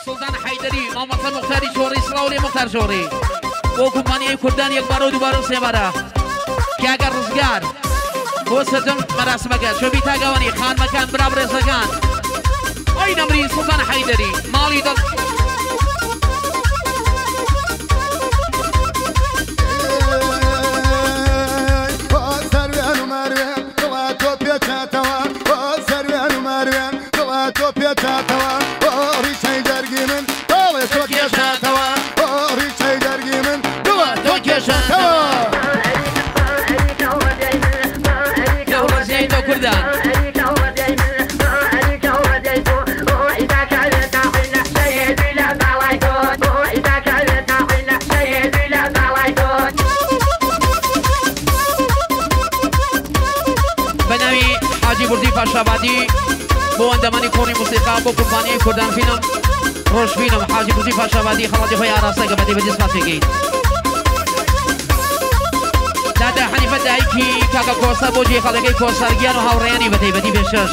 سلطان حیدری محمد مختاری جوری سلاولی مختار جوری بو کمپانی کردان یک بار و دوباره سه باره که اگر روزگار بو ستم مراسم کرد شو بیتا گوانی خان مکان برابر سکان ای نمری سلطان حیدری مالی دل بردی فاشابادی بو اندمانی کوری موسیقی بو کمپانی کردان فیلم روش فیلم حاجی بردی فاشابادی خلاصی خوی آراسته که بدی بدی سپاسی گید دادا حنیفه دایکی کاکا کوسر بو جی خالقی کوسرگیان و هاوریانی بدی بدی بشش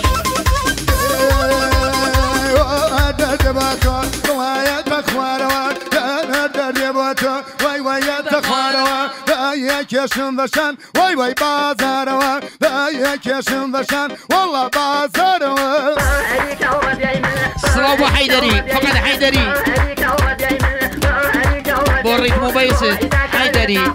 وای وای تخواروا یکشون بشن وای وای بازاروا یکشون بشن والله بازاروا صلاح حیدری فقط حیدری بوريت مبيسد حيدري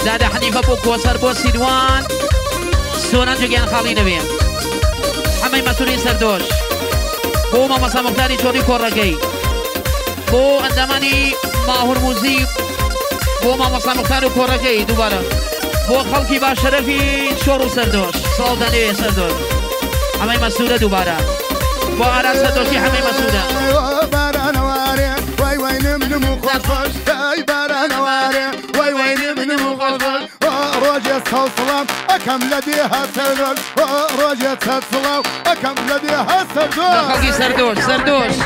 دادا حنيفة بو كوسر بو سيدوان سونان جوگيان خالي نبي حمي مسؤولين سردوش بو مامسا مختاري چوري كورگي بو اندماني ماهور موزي بو مامسا مختاري كورگي دوباره بو خلقي با شرفي شورو سردوش سلطاني سردوش حمي مسؤولة دوباره بو عراس سردوشي حمي مسؤولة واي واي نم خوش اي باران واري واي واي نم خوش روجة صلصلام اكم لديها سردوش روجة صلصلام اكم لديها سردوش خلقي سردوش سردوش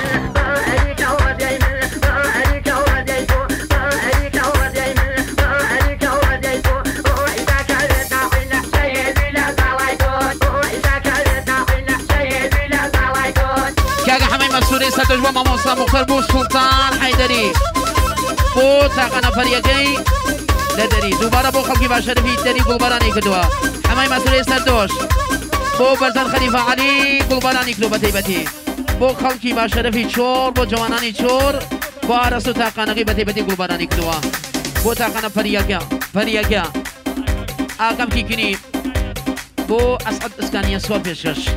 مسؤولين سردوش بو ماموسا مختار بو سلطان حيدري بو تاقنا فريقي لدري دوباره بو خلقي باشرفي دري قلبراني كدوا حماي مسؤولين سردوش بو برزان خليفة علي قلبراني كدوا بتي بو خلقي باشرفي چور بو جواناني چور بو عرسو تاقنا بتي قلبراني كدوا بو تاقنا فريقي آقام كيكني بو اسعد اسكانيا سوار بيشش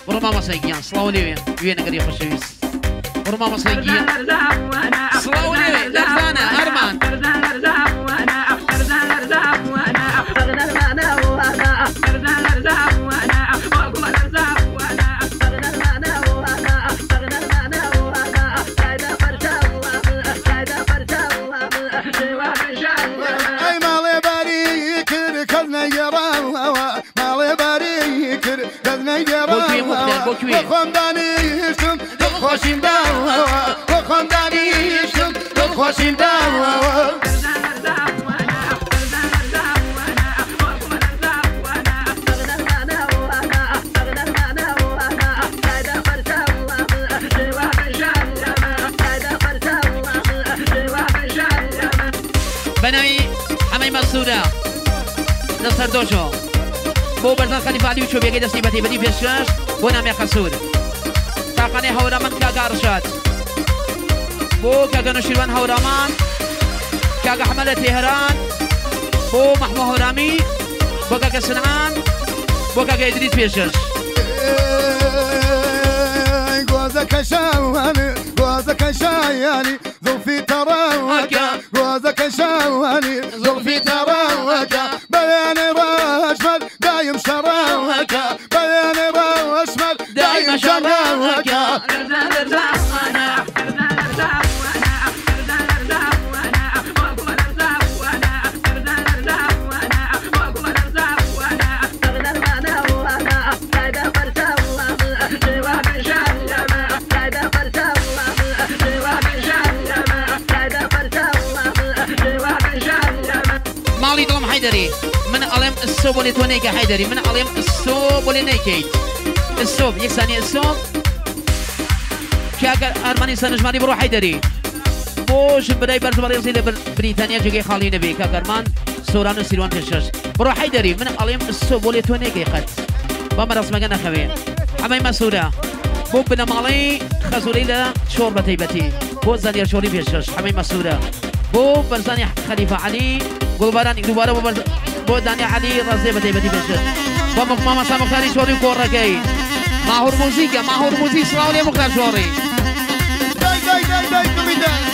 ورما مسايقيان سلاولي وين قريب خوشويس ورما مسايقيان سلاولي لرزانة أرمان أي مالي باريك ركضنا يراوا مالي باريك ركضنا يراوا بخون دانيشتم خوشیم داوا بخون دانیشتم خوشیم داوا بنای همه مسئوله نصر دوشو بو برزان خلیفه علی وچو بیگی دستی بتی بدی پیشش بو نامی خسود تاقاني هورمان كاغا ارشاد بو كاغا نشيروان هورمان كاغا حمله تهران بو محمود هورامي بو كاغا سنعان بو كاغا ادريس بيشش غوزك شاواني ظوفي تراوكا روزك شواني زلفي تراوكا بياني رشمل دايم شراوكا بياني رشمل دايم شراوكا مالي دلم حيدري من علم الصوب اللي تونيك حيدري من علم الصوب اللي نيكيت الصوب يك ثانية الصوب كاغر ارماني سنجماني برو حيدري بوش بداي برتباري زي بريطانيا جيجي خالي نبي كاغرمان سوران سيروان تشش برو حيدري من علم الصوب اللي تونيك قد بامر اسمه كنا خوي حماي مسوره بو بنا مالي خزولي لا شوربه تيبتي بو زانير شوري بيشش حماي مسوره بو برزاني خليفه علي قلباران دوباره بو داني علي رزي بتي بشر بو ماما سامختاري شوري كوركي ماهور موزيك سلاو لي مختار شوري داي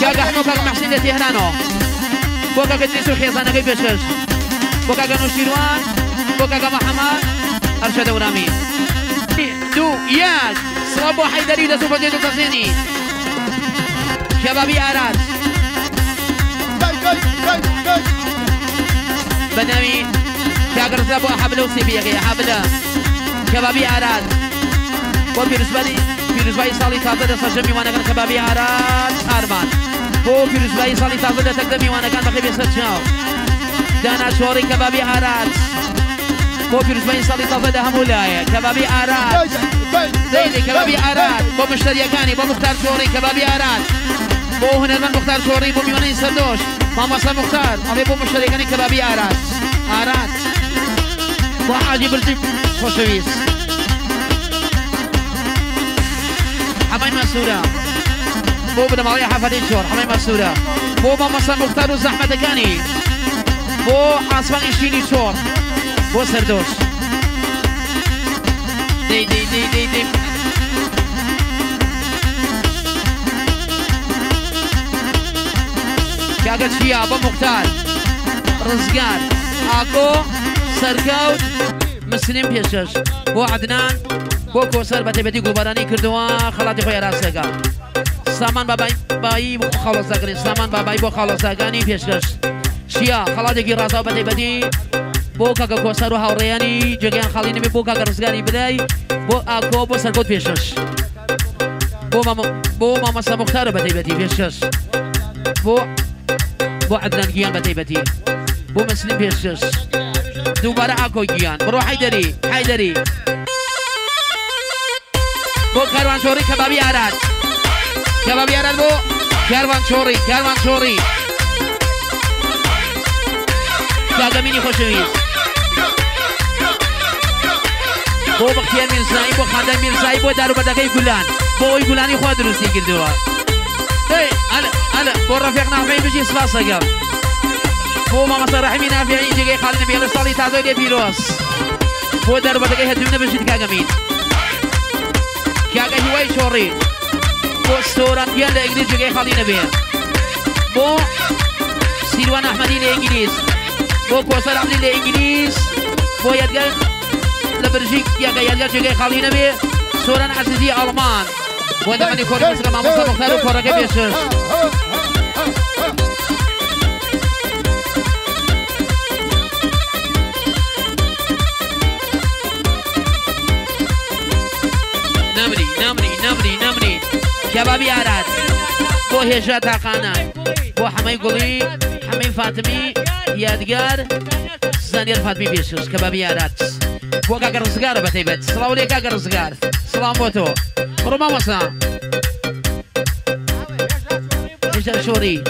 كاغا حنو كاغا محسن دي هنانو بو كاغا تيسو خيزانه كي بشر بو كاغا نوشيروان بو كاغا محمد ارشد ورامي دو ياك صابو حيدري لسوف جيتو تزيني شبابي عراج داي بنامي كاغر زابو حبلو سيبيغي حبلا كبابي عراد وبيرزباي صالي تازه دسا جمي وانا كان كبابي عراد هارمان بو بيرزباي صالي تازه دسا تقدمي وانا كان بخي بيسر شاو دانا شوري كبابي عراد بو بيرزباي صالي تازه ده همولايا كبابي عراد زيدي كبابي عراد بو مشتري كاني بو مختار شوري كبابي عراد بو هنا من مختار شوري بو ميواني سردوش ماما سا مختار أبي بو مشتري كاني كبابي عراد بو حاجي برتي خوشويس حماي مسورة بو بدا مالي حفادين شور حماي مسورة بو ماما سا مختار وزحمة كاني بو عصفان اشتيني شور بو سردوش دي كاغا شيا بو مختار رزقان اكو سركاوت مسلم بيشش بو عدنان بو كوسر بتبدي قلبراني كردوا خلاتي خويا راسكا سامان باباي بو خلاص اگري سامان باباي بو خلاص اگاني بيشش شيا خلاتي كي راسا بتبدي بو كاغا كوسر هاورياني جگان خاليني بو كاغا رزقاني بداي بو اكو بو سركوت بيشش بو ماما سا مختار بتبدي بيشش بو عدنان جيان بتيبتي بو مسلم بيشش دوباره اكو جيان برو حيدري بو كاروان شوري كبابي عراد بو كاروان شوري كاغاميني خوشويز بو بختيار ميرزاي بو خاندان ميرزاي بو دارو بدكي گولان بو گولاني خو دروسي كردوا اي انا بو رفيقنا نافعي بيجي سباسا قال بو ماما صراحي نافعي يجي خالد بيال صالي تازو دي بيروس بو دارو بدكي هدمنا بشيت كاغامين كاغا هواي شوري بو ستوران بيال انجليز جي خالد نبي بو سيروان احمدي لانجليز بو كوسر عبدي لانجليز بو يدقل لبرجيك يدقل جي خالد نبي سوران عزيزي المان ودمني كوري مسكا ما مصطفى مختار وكوركي بيشش نمري كبابي عراد بو هجا تاقانا بو حماي قولي حماي فاطمي يادقار زانير فاطمي بيشش كبابي عراد بو كاكر زقار بتيبت سلاو لي كاكر زقار سلام بوتو روما مسا هجا شوري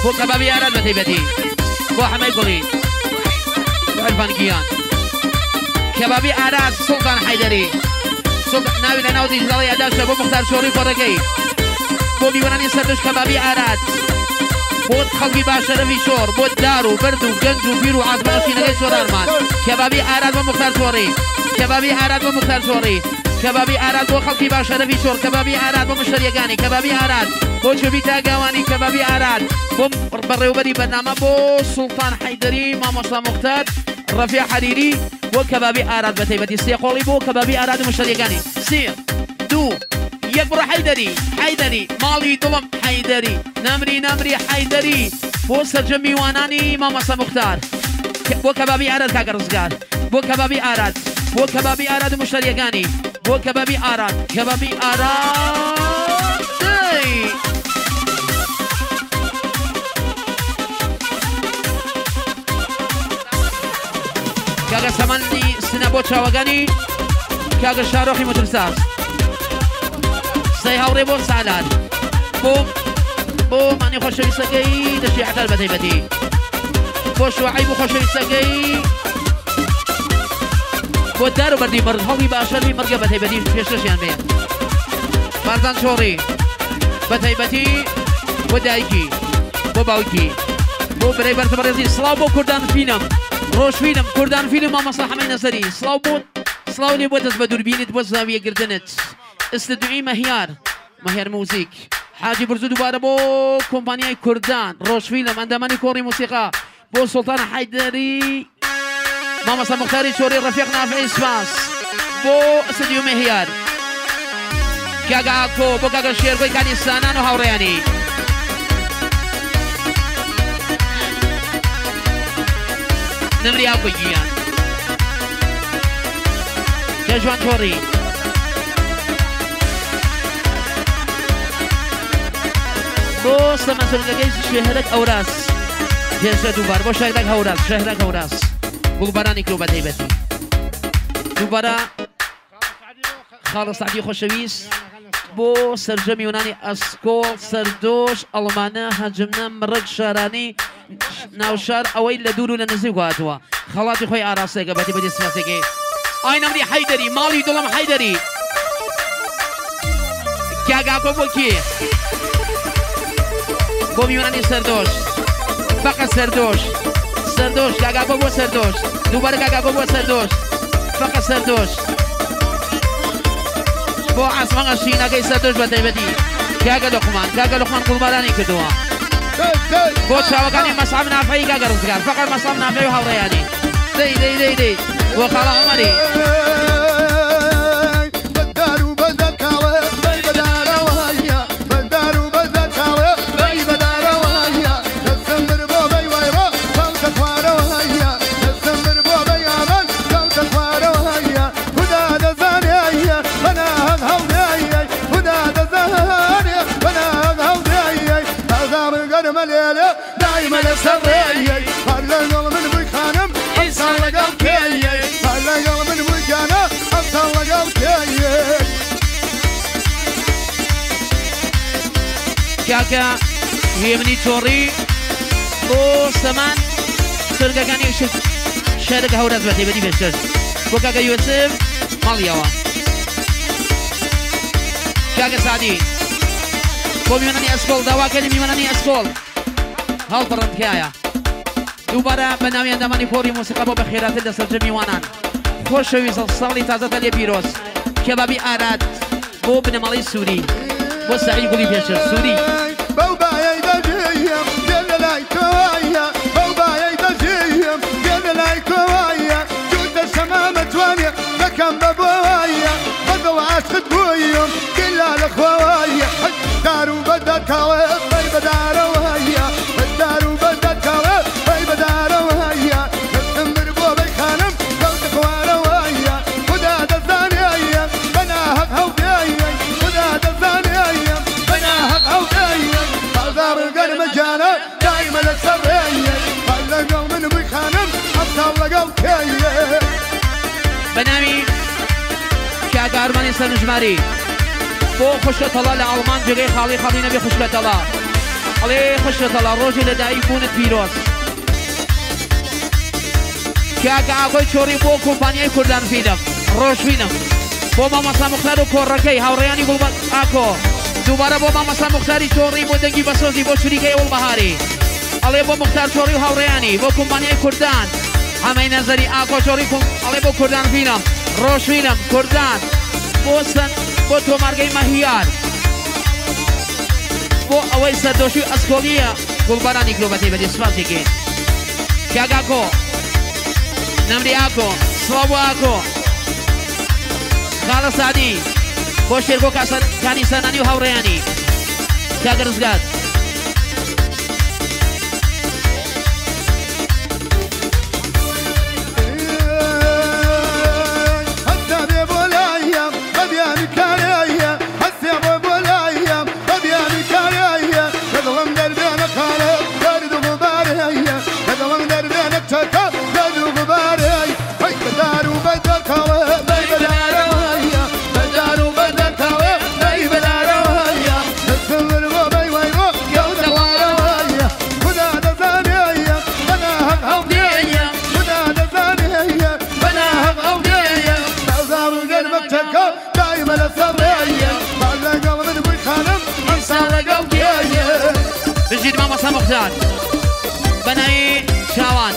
بو كبابي عراد بتيبتي بو حماي قولي بو عرفان قيان كبابي عراد سلطان حيدري سلطان ناوي لناو دي جلالي عداشة بو مختار شوري فرقي بو بيواناني سردوش كبابي عراد بو خلقي باشرة في شور بو دارو بردو گنجو بيرو عزمانشي نغي شور ارمان كبابي عراد بو مختار شوري کەبابی ئاراد بۆ خەڵکی باشەرەفی چۆر کەبابی ئاراد بۆ مشتریەکانی کەبابی ئاراد بۆ چوبی تاگاوانی کەبابی ئاراد بۆ بەڕێوەبەری بەرنامە بۆ سوڵتان حەیدەری مامۆستا موختار ڕەفیع حەریری بۆ کەبابی ئاراد بە تایبەتی سێ قۆڵی بۆ کەبابی ئاراد و مشتریەکانی 3 2 1 بڕە حەیدەری ماڵی دڵم حەیدەری نەمری حەیدەری بۆ سەرجەم میوانانی مامۆستا موختار بۆ کەبابی ئاراد کاکە ڕزگار بۆ کەبابی ئاراد بۆ کەبابی ئاراد و مشتریەکانی بۆ کەبابی ئاراد کاکە سەمەندی سنە بۆ چاوەکانی کاکە شارۆخی مترساز سەی هاوڕێ بۆ سالار بۆ مانی خۆشەویستەکەی دەشتی عەتەر بە تایبەتی بۆ شوعەی بۆ خۆشەویستەکەی بۆ دار و بەردی مرد هەڵی باشەری مڕگە بە تایبەتی پێشکەشیان بێ بارزان چۆڕی بە تایبەتی بۆ دایکی بۆ باوکی بۆ برەی بەرتە بەڕێزی سڵاو بۆ کوردان فیلم ڕۆژفیلم کوردان فیلم مامۆستا حەمەی نەسەری سڵاو لێ بۆ دەست بە دووربینت بۆ زاویەگرتنت ئستدعی مەهیار موزیک حاجی برزو دووبارە بۆ کۆمپانیای کوردان ڕۆژفیلم ئەندامانی کۆڕی موسیقا بۆ سوڵتان حەیدەری مامۆستا موختاری چۆڕی ڕەفیق نافعی سپاس بۆ ئستدیۆ مەهیار کاگا ئاکۆ بۆ کاگە شێرگۆی کانیستانان و هاوڕێیانی نمری ئاکۆی گیان کێژوان چۆڕی بۆ سەمەسەرگەکەی شێهرەک ئەوراس پێشە دووبار بۆ شێهرەک هەوراس گوڵبارانی کرۆ بە تایبەتی دووبارە خاڵە سعدی خۆشەویست بۆ سەرجەمی یۆنانی ئەسکۆڵ سەردۆش ئەڵمانە هەجمنە مڕک شارانی ناوشار ئەوەی لە دوور و لە نزیک هاتووە خەڵاتی خۆی ئاراستێکە بە تایبەتی سپاسێکی ئای نەمری حەیدەری ماڵی دڵم حەیدەری کاگاکۆ بۆ کێ بۆ میوانانی سەردۆش فەقەت سەردۆش کاگاکۆ بۆ سەردۆش دووبارە کاگاکۆ بۆ سەردۆش فەقەت سەردۆش بۆ عاسمەنگە شینەکەی سەردۆش بە تایبەتی کاگە لوقمان گوڵبارانی کردووە بۆ چاوەکانی مەسعەب نافعی کاگە ڕزگار فەقەت مەسعەب نافعی و هاوڕێیانی دەی بۆ خاڵە عومەری کاکە هێمنی چۆڕی بۆ سەمان سەرگەکانی شارێک هەوراز بە تایبەتی پێشکەش بۆ کاکە یۆسف ماڵیەوە کاکە سعدی بۆ میوانانی ئەسکۆڵ داواکەی میوانانی ئەسکۆڵ هەڵپەڕەندکایە دووبارە بە ناوی ئەندامانی کۆڕی موسیقا بۆ بەخێراتر لە سەرجەم میوانان خۆشەویست ساڵی تازەتە لێ پیرۆز کێبابی ئاراد بۆ بنەماڵی سووری بۆ سعید گوڵی پێشتر سووری كم ببوايا بدو عاشق بويم كلا الخوايا دارو بدك كوي بدارو هيا دارو بدك كوي بدارو هيا تمر بو بخانم قلت خوارو هيا خدا دزانيا بنا حق هوديا خدا دزانيا بنا حق هوديا بازار قلب جانا دايما السريه بلغوا من بخانم ابطال قوكيه بنامی کاگە ئەرمانی سەرنجماری بۆ خوشکەتەڵا لە ئەڵمان جێگەی خاڵی نەبێ خوشکەتەڵا ئەڵێ خوشکەتەڵا ڕۆژی لە دایک بوونت پیرۆز کاگە ئاگۆی چۆڕی بۆ کۆمپانیای کوردان فیلم ڕۆژفیلم بۆ مامۆستا موختار و کۆڕەکەی هاوڕێیانی گوڵبەر ئاکۆ دووبارە بۆ مامۆستا موختاری چۆڕی بۆ دەنگی بەسۆزی بۆ شوریکەی ئەوڵبەهاری ئەڵێ بۆ موختار چۆڕی و هاوڕێیانی بۆ کۆمپانیای کوردان ئەمەی نەزەری ئاکۆ چۆڕی ئەڵێ بۆ کوردان فیلم ڕۆژفیلم کوردان بۆ تۆمارگەی مەهیار بۆ ئەوەی سەردۆشی ئەسکۆڵیە گوڵبارانی کرۆ بە تایبەتی سوپاسێکین کاگاکۆ نەمری ئاکۆ سڵاو بۆ ئاکۆ خاڵە سادی بۆ شێرگۆ کانی سەرنانی و هاوڕێیانی کاگەرزگات بجید ماما سمختار بنای شاوان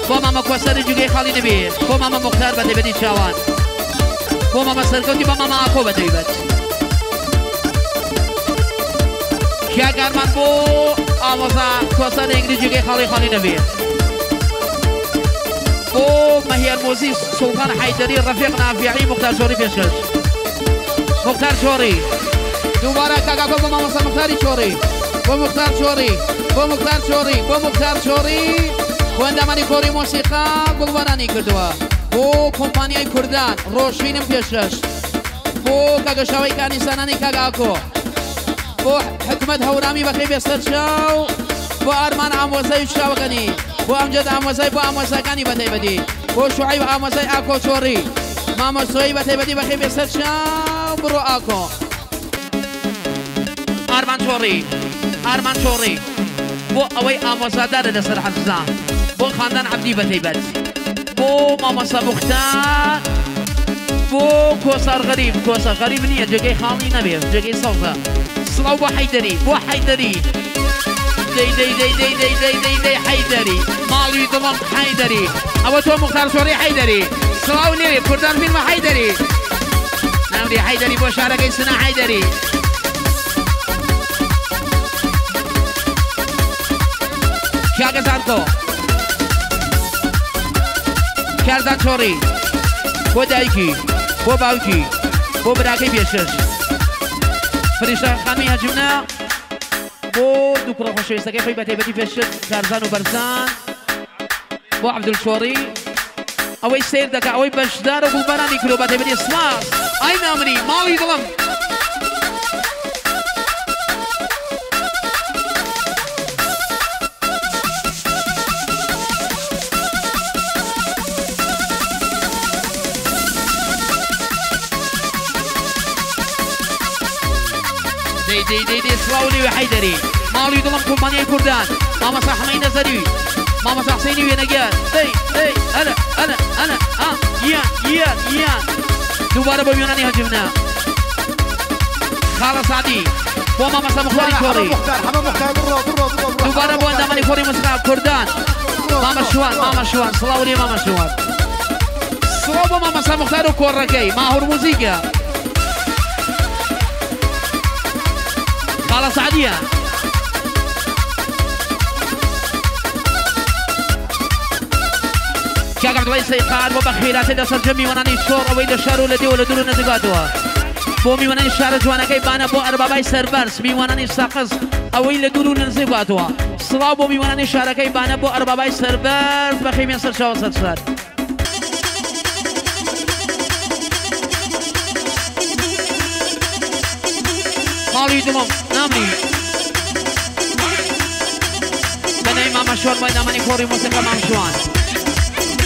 با ماما کوسر جوگه خالی نبی با ماما مختار بده بدی شاوان با ماما سرکوتی با ماما آکو بده بد کیا گرمان بو آموزا کوسر انگلی جوگه خالی نبی بو مهیر موزی سلطان حیدری رفیق نافعی مختار شوری پیشش مختار شوری دوباره کاکا با ماما سمختاری شوری با مختار شوری با مختار شوری با مختار شوری و اندامانی کوری موسیقا گلوارانی کردووە بۆ کۆمپانیای کوردان ڕۆژینم پێشەش بۆ کاگەشاوی کانیسانانی کاگاکۆ بۆ حکومت هەورامی بەخێ بێسەر چاو بۆ ئارمان ئامۆزای شاوەکەنی بۆ ئەمجد ئامۆزای بۆ ئامۆزاکانی بەتایبەتی بۆ شوعیب ئامۆزای ئاکۆ چۆڕی مامۆستۆی بەتایبەتی بەخێ بێسەر چاو بڕۆ ئاکۆ ئارمان چۆڕی ئارمان چۆڕی بۆ ئەوەی ئامۆزادارە لەسەر حەفزا بۆ خاندان عەبدی بەتایبەت بۆ مامۆستا موختار بۆ کۆسار غەریب نییە جێگەی خاڵی نەبێت جێگەی سەوزە سڵاو بۆ حەیدەری بۆ حەیدەری دەی حەیدەری ماڵی دڵم حەیدەری ئەوە تۆ موختار شۆڕی حەیدەری سڵاو نێوێ کوردان فیلمە حەیدەری نامری حەیدەری بۆ شارەکەی سنا حەیدەری کاگەزانکۆ کارزان چۆڕی بۆ دایکی بۆ باوکی بۆ براکەی پێشش فریشتە خانمی هەجمنا بۆ دوو کوڕە خۆشەویستەکەی خۆی بەتایبەتی پێشت کارزان و بەرزان بۆ عەبدولشۆڕی ئەوەی سیر دەکا ئەوەی بەشدار و گوڵبارانی کرۆ بەتایبەتی سڵاس ئای نامری ماڵی دڵم دي سلاولي وحيدري مالي دلم كومبانيا كردان ماما صاح حمين نزري ماما صاح حسيني وينجان اي انا يا دوباره بيوناني هجمنا خالص عدي بو ماما صاح مختاري كوري دوباره بو انداماني كوري مسراب كردان ماما شوان سلاولي ماما شوان سلاو ماما صاح مختاري كوركي ماهور موزيكا خالص عادية كاك عبد الله سيقان وبخيرات دسر جمي وناني الشور اويل الشار ولدي ولدور نزقاتوا بو مي وناني الشار جوانا كي بانا بو ارباباي سربرس مي وناني الساقز اويل دور نزقاتوا صلاو بو مي وناني الشار كي بانا بو ارباباي سربرس بخيم ينصر شاو سرسر مالي دمم نامي بناي ماما شوان بايدا ماني كوري موسيقى مام شوان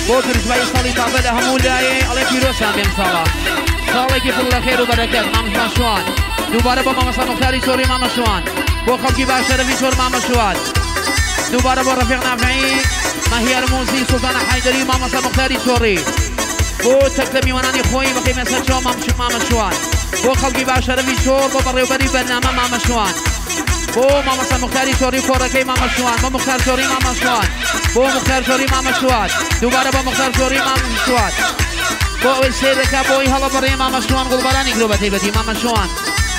بوتر شوي صالي طابل همولاي عليك يروسان بهم صلاة صالي كيف الله خير وبركات مام شوان دوباره با ماما مختاري شوري ماما شوان بو خلقي باشر في شور ماما شوان دوباره بو رفيق نافعي مهيار موسي سلطان حيدري ماما مختاري شوري بو تكتبي وناني خوي بقيمة سرشو ماما شوان بو خلقي باشر في شور بو بريوبري برنامه ماما شوان بو ماما مختاري شوري كوركي ماما شوان بو مختار شوري ماما شوان بو مختار شوري ماما شوان دوباره بو مختار شوري ماما شوان بۆ ئەوەی سێرەکە بۆی هەڵە بەڕێ مامە شوان گوڵبەرانی کرۆ بە تایبەتی مامە شوان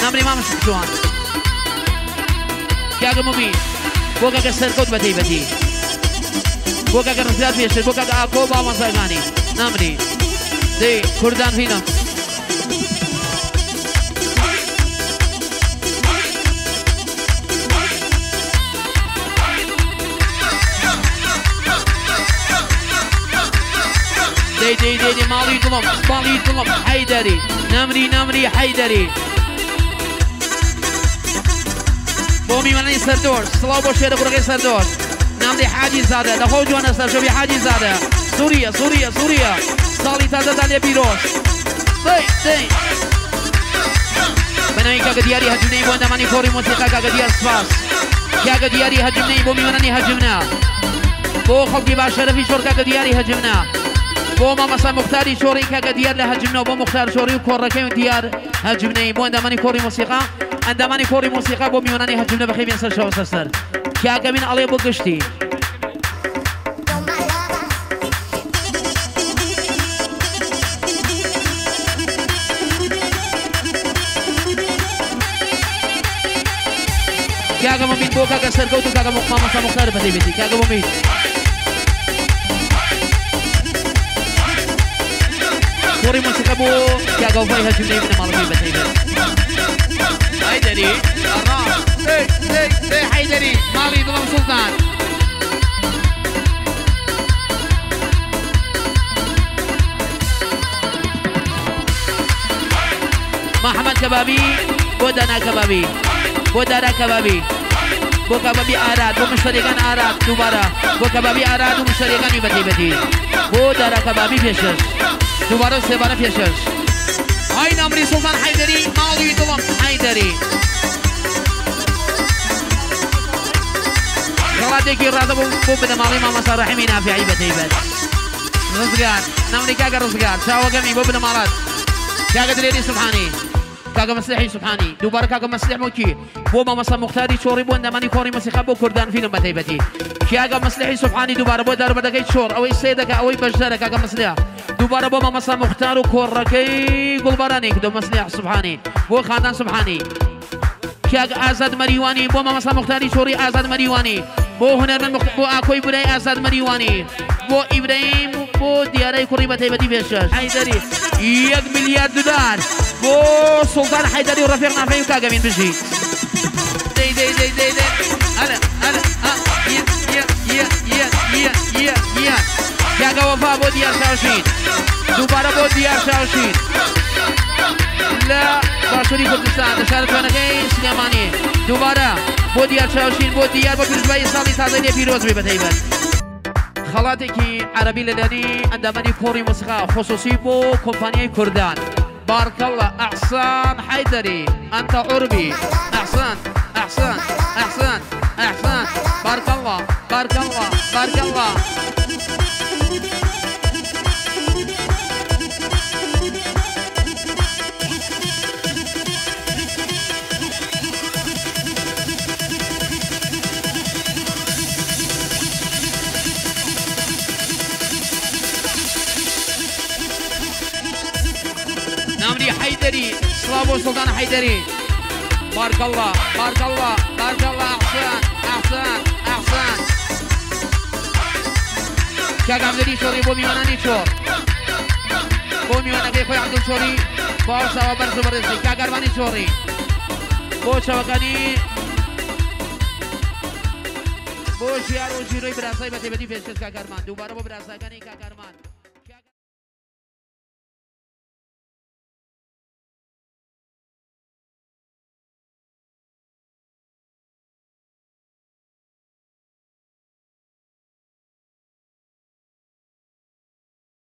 نامری مامە شوان کاگە مومی بۆ کاکە سەرکەوت بە تایبەتی بۆ کاکە ڕزگار پێشتر بۆ کاکە ئاکۆ باوەزاگانی نامری دەی کوردان فینم دي مالي ظلم حيدري نمري حيدري بومي مني سردور صلاة بوشير برغي سردور نمري حاجي زادة دخو جوانا سرشبي حاجي زادة سوريا صالي تازة داليا بيروش دي بناوي كاكا دياري هجمني بو انداماني كوري موسيقى كاكا ديار سفاس كاكا دياري هجمني بومي منني هجمنا بو خلقي باشرفي شور كاكا دياري هجمنا بۆ مامەسا مختاری شۆڕی کاکە دیار لە هەجمنەوە بۆ مختار شۆڕی و کۆڕەکەی و دیار هەجمنەی بۆ ئەندامانی کۆڕی مۆسیقا ئەندامانی کۆڕی مۆسیقا بۆ میوانانی هەجمنە بەخێ بێن سەر شەوە سەر کاکە بین ئەڵێ بۆ گشتی کاکە بۆ بین بۆ کاکە سەرکەوت و کاکە مامەسا مختار بەدەی بێتی کاکە بۆ بین كوري موسيقى بو كاكا وفاي هجمني من مالكي بتهيبه حيدري الراس دي حيدري مالي ظلم سلطان محمد كبابي بودانا كبابي بو كبابي آراد بو مشتريكان آراد دوباره بو كبابي آراد و مشتريكان بتهيبتي بو دارا كبابي بيشش دوباره سێبارە پێشەش ئای نامری سوڵتان حەیدەری ماڵی دڵم حەیدەری خەڵاتێکی ڕادە بۆ بدە ماڵی مامەسا ڕەحیمی نافیعی بەتەیبەت ڕزگار نامری کاکە ڕزگار چاوەگەمی بۆ بدە ماڵات کاکە درێری سوبحانی کاکە مەسلحی سوبحانی دووبارە کاکە مەسلح بۆکی بۆ مامەسا مختاری چۆڕی بۆ ئەندامانی کۆڕی مەسیقا بۆ کوردان فیلم بەتەیبەتی کاکە مەسلحی سوبحانی دووبارە بۆ داربەدەکەی چۆڕ ئەوەی سێ دەکە ئەوەی بەشدارە کاکە مەسلح دوباره با مامەسا مختار و کۆڕەکەی گوڵبەرانی کردو مەسلح سوبحانی بۆ خاندان سوبحانی کاک ئازاد مەریوانی بۆ مامەسا مختاری چۆڕی ئازاد مەریوانی بۆ هونەرمەند بۆ ئاکۆی برای ئازاد مەریوانی بۆ ئیبراهیم بۆ دیارەی کوڕی بەتایبەتی پێشەش حەیدەری 1 میلیارد دلار بۆ سوڵتان حەیدەری و ڕەفیق نافەی و کاگەمین بژی کاکە وەفا بۆ دیار شاوشین دووبارە بۆ دیار شاوشین لە باشووری کوردستان لە شارەتوانەکەی سلێمانی دووبارە بۆ دیار شاوشین بۆ دیار بۆ پیرۆزبایی ساڵی تازەی لێ پیرۆز بێ بەتایبەت خەڵاتێکی عەرەبی لەلایەنی ئەندامانی کۆڕی مۆسیقا خصوصی بۆ کۆمپانیای کوردان بارکەڵڵا ئەحسان حەیدەری ئەنتە عوربی ئەحسان بارکەڵڵا نامری حەیدەری سڵاو بۆ سوڵتان حەیدەری بارکەڵڵا ئەحسان کاگامدەری چۆڕی بۆ میوانانی چۆڕ بۆ میوانەکەی خۆی عەبدوڵ چۆڕی باوەسەوە بەرز و بەڕێزی کاگەرمانی چۆڕی بۆ چاوەکانی بۆ ژیار و ژیرۆی براسای بەتایبەتی پێشکەش کاگەرمان دووبارە بۆ براسەکانی کاگەرمان